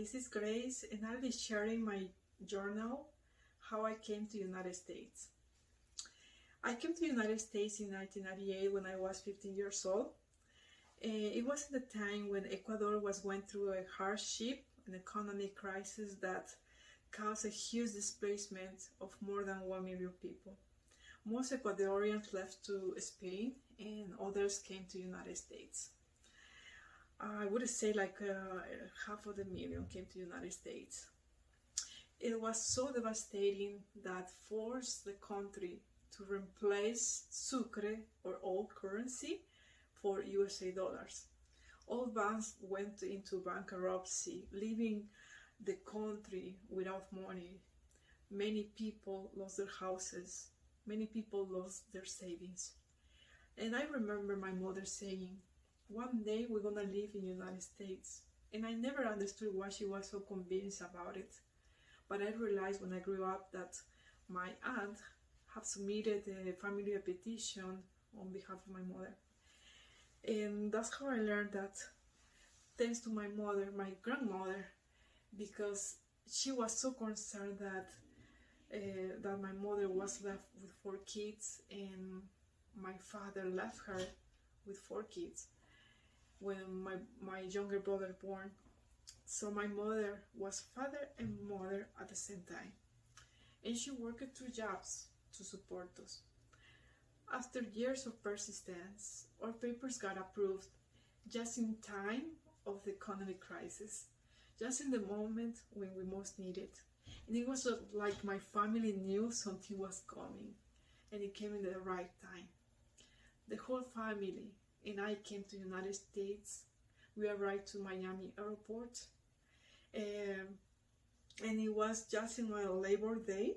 this is Grace, and I'll be sharing my journal, how I came to the United States. I came to the United States in 1998 when I was 15 years old. It was at the time when Ecuador was going through a hardship, an economic crisis that caused a huge displacement of more than 1 million people. Most Ecuadorians left to Spain and others came to the United States. I would say like half of the million came to the United States. It was so devastating that forced the country to replace sucre or old currency for USA dollars. All banks went into bankruptcy, leaving the country without money. Many people lost their houses. Many people lost their savings. And I remember my mother saying, one day we're gonna live in the United States. And I never understood why she was so convinced about it. But I realized when I grew up that my aunt had submitted a family petition on behalf of my mother. And that's how I learned that, thanks to my mother, my grandmother, because she was so concerned that that my mother was left with 4 kids and my father left her with 4 kids when my younger brother born. So my mother was father and mother at the same time, and she worked 2 jobs to support us. After years of persistence, our papers got approved just in time of the economic crisis, just in the moment when we most needed. And it was like my family knew something was coming, and it came in the right time. The whole family and I came to the United States. We arrived to Miami airport, and it was just in my Labor Day.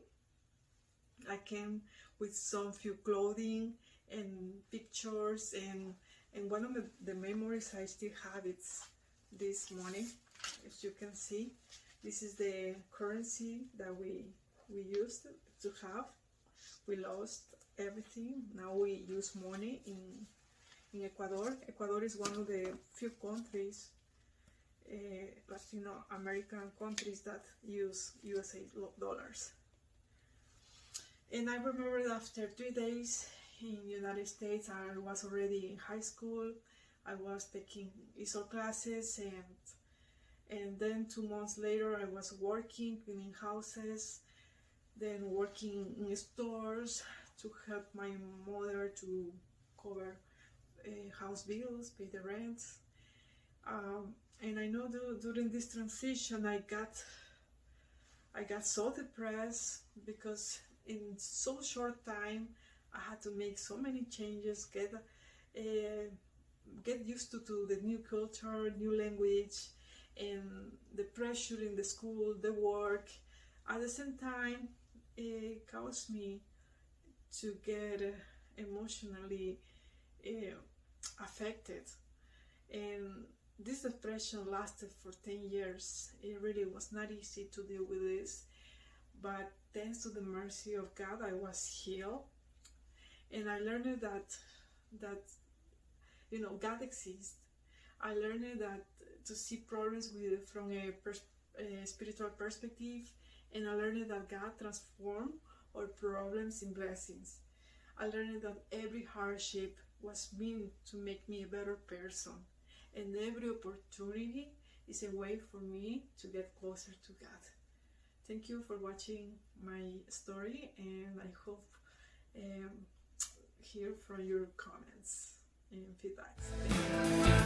I came with some few clothing and pictures, and one of the memories I still have is this money. As you can see, this is the currency that we used to have. We lost everything. Now we use money in Ecuador. Ecuador is one of the few countries, Latino American countries, that use USA dollars. And I remember that after 3 days in the United States, I was already in high school. I was taking ESOL classes, and then 2 months later I was working, cleaning houses, then working in stores to help my mother to cover house bills, pay the rent. And I know during this transition I got so depressed because in so short time I had to make so many changes, get used to the new culture, new language, and the pressure in the school, the work. At the same time, it caused me to get emotionally affected, and this depression lasted for 10 years. It really was not easy to deal with this, but thanks to the mercy of God, I was healed, and I learned that God exists. I learned that to see problems from a spiritual perspective, and I learned that God transformed our problems in blessings. I learned that every hardship was meant to make me a better person, and every opportunity is a way for me to get closer to God. Thank you for watching my story, and I hope hear from your comments and feedbacks.